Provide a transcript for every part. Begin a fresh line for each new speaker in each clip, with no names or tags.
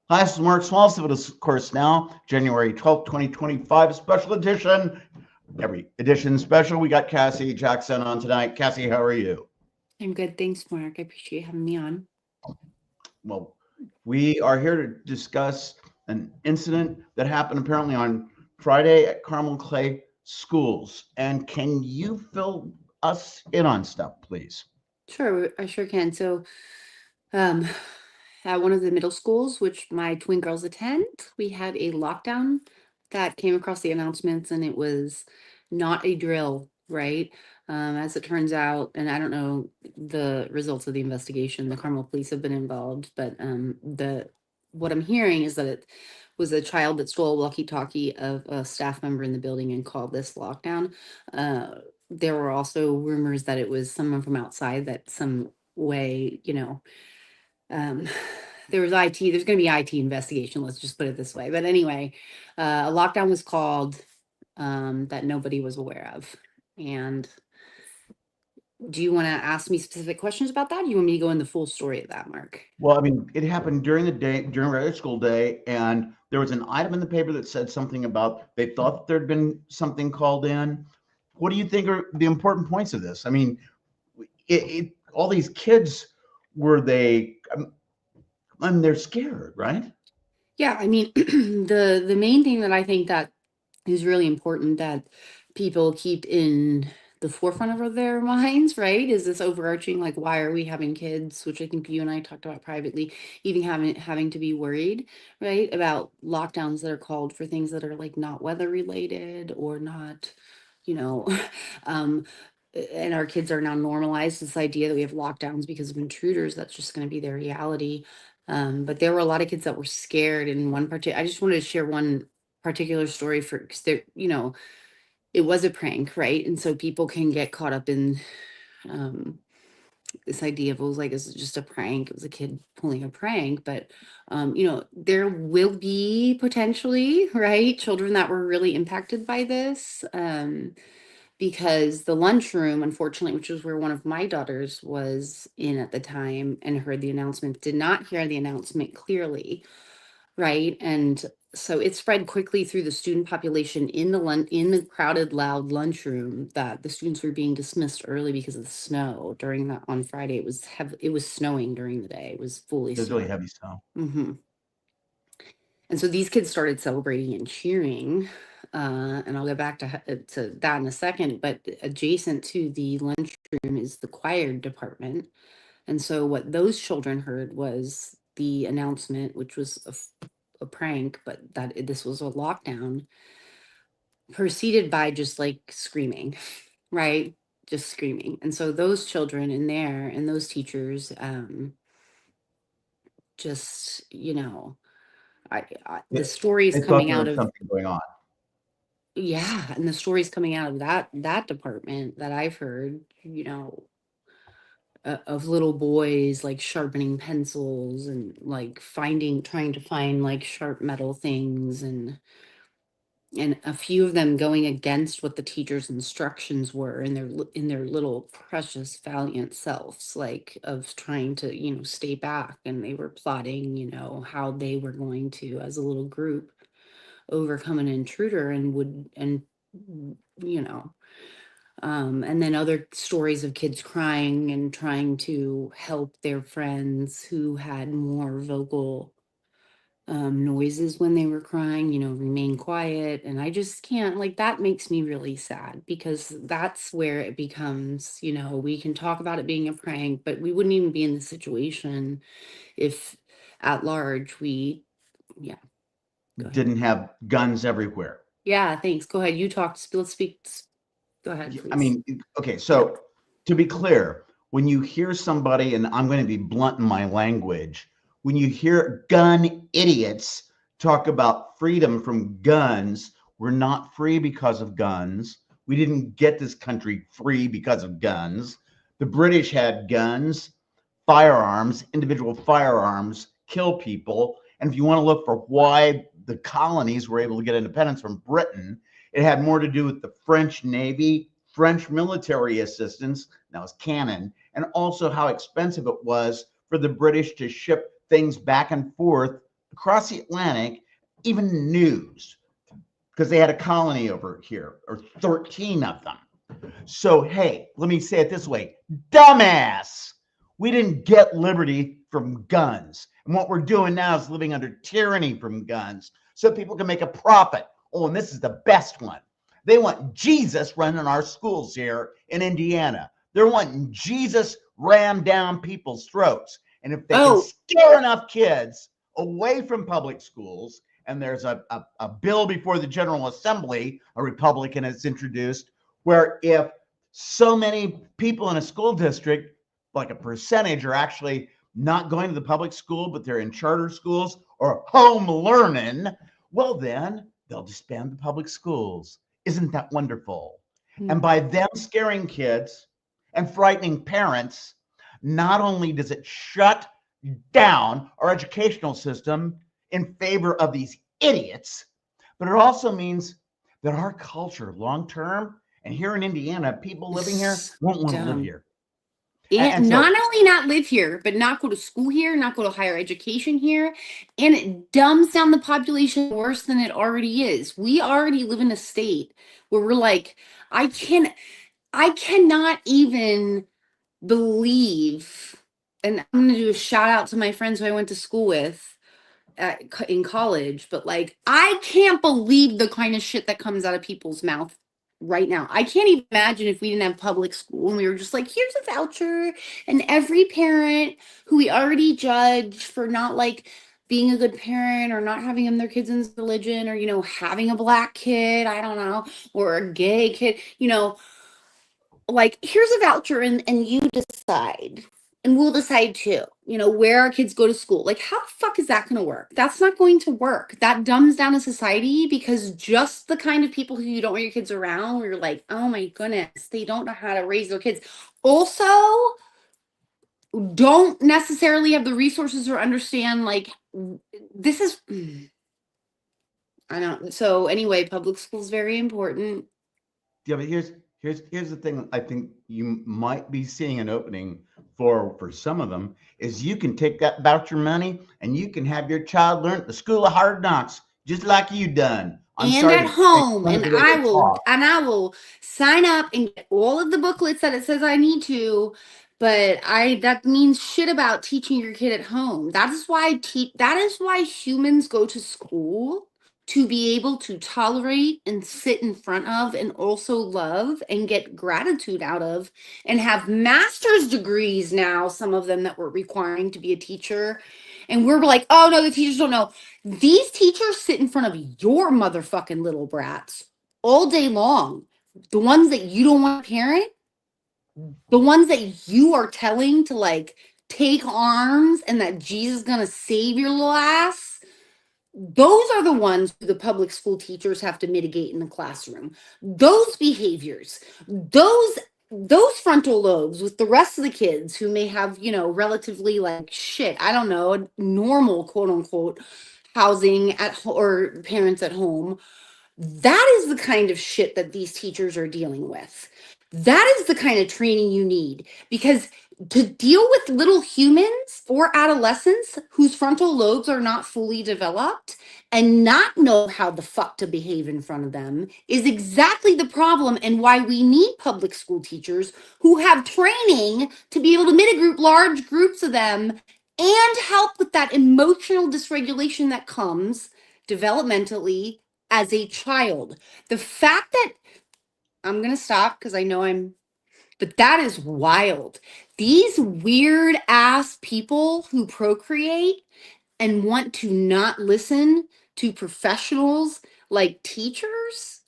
Hi, this is Mark Small, Civil Discourse Now, January 12th, 2025, special edition. Every edition special. We got Cassie Jackson on tonight. Cassie, how are you?
I'm good. Thanks, Mark. I appreciate having me on.
Well, we are here to discuss an incident that happened apparently on Friday at Carmel Clay schools. And can you fill us in on stuff, please?
Sure, I sure can. Um, at one of the middle schools, which my twin girls attend, we had a lockdown that came across the announcements, and it was not a drill, right? As it turns out, and I don't know the results of the investigation. The Carmel police have been involved, but the what I'm hearing is that it was a child that stole a walkie-talkie of a staff member in the building and called this lockdown. There were also rumors that it was someone from outside that some way, um, there was IT, there's going to be IT investigation. Let's just put it this way. But anyway, a lockdown was called that nobody was aware of. And do you want to ask me specific questions about that? Do you want me to go in the full story of that, Mark?
Well, I mean, it happened during the day, during regular school day, and there was an item in the paper that said something about they thought there'd been something called in. What do you think are the important points of this? I mean, all these kids were they? I mean, they're scared, right?
Yeah, I mean, the main thing that I think that is really important that people keep in the forefront of their minds, right? Is this overarching, like, why are we having kids, which I think you and I talked about privately, even having to be worried, right, about lockdowns that are called for things that are like not weather related or not, you know, um, and our kids are now normalized this idea that we have lockdowns because of intruders. That's just going to be their reality. But there were a lot of kids that were scared. In one particular, I just wanted to share one particular story for because there, it was a prank, right? And so people can get caught up in um, this idea of, it was like, it's just a prank. It was a kid pulling a prank, but there will be potentially, right, children that were really impacted by this. Because the lunchroom, unfortunately, which was where one of my daughters was in at the time and heard the announcement, did not hear the announcement clearly, right? And so it spread quickly through the student population in the crowded, loud lunchroom that the students were being dismissed early because of the snow during that on Friday. It was snowing during the day. It was fully
There's really
snowing.
heavy snow.
hmm And so these kids started celebrating and cheering. And I'll get back to that in a second. But adjacent to the lunchroom is the choir department. And so what those children heard was the announcement, which was a prank, but that this was a lockdown, preceded by just like screaming, right? Just screaming. And so those children in there and those teachers, just,
They,
the stories
they thought
coming
there
out
was
of,
something going on.
yeah, and the stories coming out of that department that I've heard, of little boys like sharpening pencils and like trying to find like sharp metal things, and a few of them going against what the teacher's instructions were in in their little precious valiant selves, like of trying to stay back, and they were plotting how they were going to, as a little group, overcome an intruder, and would and you know and then other stories of kids crying and trying to help their friends who had more vocal noises when they were crying, remain quiet. And I just can't, like, that makes me really sad, because that's where it becomes, we can talk about it being a prank, but we wouldn't even be in this situation if at large yeah, go ahead.
Didn't have guns everywhere.
Yeah, thanks. Go ahead. You talk. Let's speak. Go ahead,
I
please.
mean, okay,
Yep.
so to be clear, when you hear somebody, and I'm going to be blunt in my language, when you hear gun idiots talk about freedom from guns, we're not free because of guns. We didn't get this country free because of guns. The British had guns, firearms, individual firearms, kill people. And if you want to look for why the colonies were able to get independence from Britain, it had more to do with the French Navy, French military assistance, that was cannon, and also how expensive it was for the British to ship things back and forth across the Atlantic, even news, because they had a colony over here, or 13 of them. So, hey, let me say it this way, dumbass. We didn't get liberty from guns. And what we're doing now is living under tyranny from guns so people can make a profit. Oh, and this is the best one. They want Jesus running our schools here in Indiana. They're wanting Jesus rammed down people's throats. And if they can
Oh,
scare enough kids away from public schools, and there's a bill before the General Assembly, a Republican has introduced, where if so many people in a school district, like a percentage, are actually not going to the public school, but they're in charter schools or home learning, well, then they'll disband the public schools. Isn't that wonderful? And by them scaring kids and frightening parents, not only does it shut down our educational system in favor of these idiots, but it also means that our culture long term, and here in Indiana, people living here won't want to live here.
And not only not live here, but not go to school here, not go to higher education here. And it dumbs down the population worse than it already is. We already live in a state where we're like, I cannot even believe, and I'm going to do a shout out to my friends who I went to school with in college, but like, I can't believe the kind of shit that comes out of people's mouth right now. I can't even imagine if we didn't have public school and we were just like, here's a voucher, and every parent who we already judge for not like being a good parent or not having them their kids in religion, or having a black kid, I don't know, or a gay kid, like, here's a voucher, and you decide, and we'll decide too, where our kids go to school. Like, how the fuck is that going to work? That's not going to work. That dumbs down a society, because just the kind of people who you don't want your kids around, where you're like, oh my goodness, they don't know how to raise their kids, also don't necessarily have the resources or understand, like, this is, I don't. So anyway, public school is very important.
Yeah, but here's the thing. I think you might be seeing an opening for some of them, is you can take that voucher money and you can have your child learn at the School of Hard Knocks, just like you done. I'm
and
sorry
at
to make
home,
fun of
and
the way they talk.
I will sign up and get all of the booklets that it says I need to, but that means shit about teaching your kid at home. That is why humans go to school, to be able to tolerate and sit in front of and also love and get gratitude out of, and have master's degrees now, some of them that we're requiring to be a teacher. And we're like, oh no, the teachers don't know. These teachers sit in front of your motherfucking little brats all day long. The ones that you don't want to parent, the ones that you are telling to like take arms and that Jesus is gonna save your little ass. Those are the ones who the public school teachers have to mitigate in the classroom. Those behaviors, those frontal lobes with the rest of the kids who may have, relatively like shit, I don't know, normal quote unquote housing or parents at home. That is the kind of shit that these teachers are dealing with. That is the kind of training you need, because to deal with little humans or adolescents whose frontal lobes are not fully developed and not know how the fuck to behave in front of them is exactly the problem, and why we need public school teachers who have training to be able to mitigroup large groups of them and help with that emotional dysregulation that comes developmentally as a child. The fact that I'm going to stop because I know but that is wild. These weird ass people who procreate and want to not listen to professionals like teachers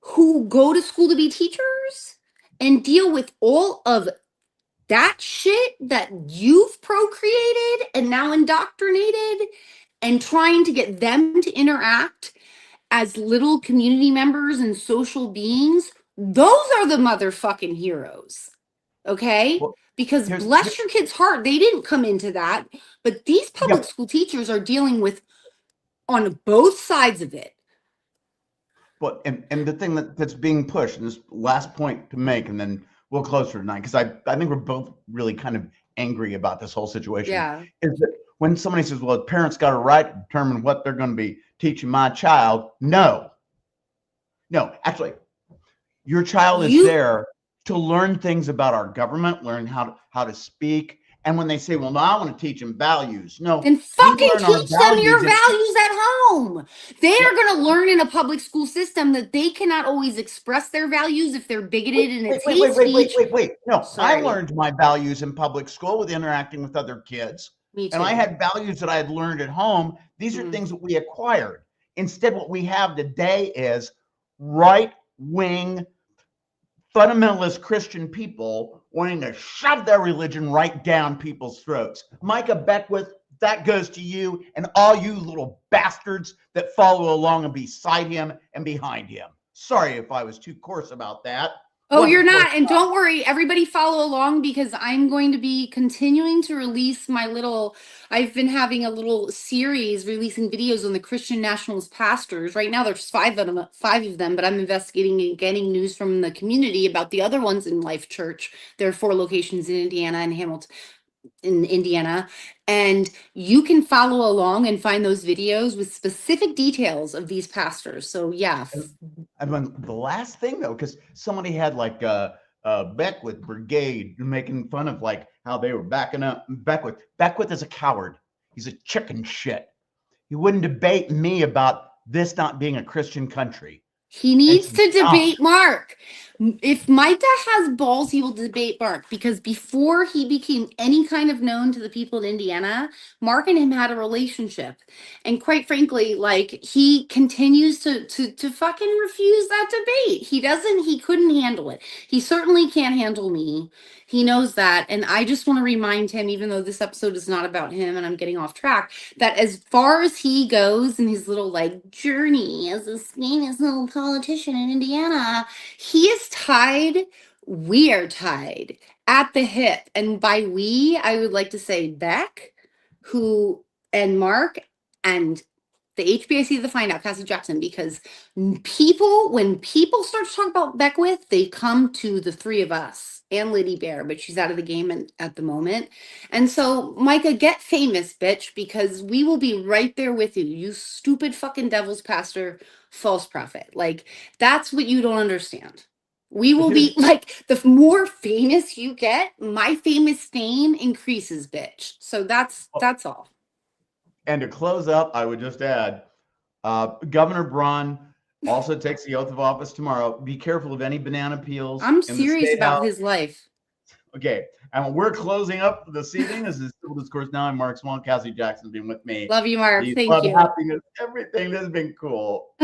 who go to school to be teachers and deal with all of that shit that you've procreated and now indoctrinated, and trying to get them to interact as little community members and social beings. Those are the motherfucking heroes. Okay?
Well,
Because
here's
bless your kid's heart, they didn't come into that. But these
yeah,
public school teachers are dealing with on both sides of it.
but and the thing that's being pushed, and this last point to make, and then we'll close for tonight, because I think we're both really kind of angry about this whole situation,
Yeah.
is that when somebody says, well, parents got a right to determine what they're going to be teaching my child. No, actually, your child is
You
there to learn things about our government, learn how to speak. And when they say, well, no, I want to teach them values. No,
then
we
fucking
learn our
teach them
values.
your values at home. They
No,
are going to learn in a public school system that they cannot always express their values if they're bigoted and it's hate speech.
wait. No, I
Sorry,
learned my values in public school with interacting with other kids.
me
And I
too.
had values that I had learned at home. These are things that we acquired. Instead, what we have today is right wing fundamentalist Christian people wanting to shove their religion right down people's throats. Micah Beckwith, that goes to you and all you little bastards that follow along and beside him and behind him. Sorry if I was too coarse about that.
Oh, you're not. And don't worry, everybody follow along because I'm going to be continuing to release I've been having a little series releasing videos on the Christian nationalist pastors. Right now there's five of them, but I'm investigating and getting news from the community about the other ones in Life Church. There are 4 locations in Indiana and Hamilton in Indiana, and you can follow along and find those videos with specific details of these pastors. So yeah.
And then the last thing though, because somebody had like Beckwith Brigade making fun of like how they were backing up Beckwith. Beckwith is a coward. He's a chicken shit. He wouldn't debate me about this not being a Christian country.
He needs to debate Mark. If Micah has balls, he will debate Mark, because before he became any kind of known to the people in Indiana, Mark and him had a relationship. And quite frankly, like, he continues to fucking refuse that debate. He couldn't handle it. He certainly can't handle me. He knows that. And I just want to remind him, even though this episode is not about him and I'm getting off track, that as far as he goes in his little like journey as this famous little politician in Indiana, he is tied. We are tied at the hip. And by we, I would like to say Beck, and Mark, and the HBIC of the Find Out, Cassie Jackson, because when people start to talk about Beckwith, they come to the 3 of us and Liddy Bear, but she's out of the game at the moment. And so, Micah, get famous, bitch, because we will be right there with you. You stupid fucking devil's pastor, false prophet. Like, that's what you don't understand. We will be like, the more famous you get, my famous fame increases, bitch. So that's all.
And to close up, I would just add, Governor Braun also takes the oath of office tomorrow. Be careful of any banana peels.
I'm serious about his life.
Okay. And we're closing up this evening. This is Civil Discourse Now. I'm Mark Swan. Cassie Jackson being with me.
Love you, Mark.
Peace,
Thank
love,
you.
happiness, everything. This has been cool.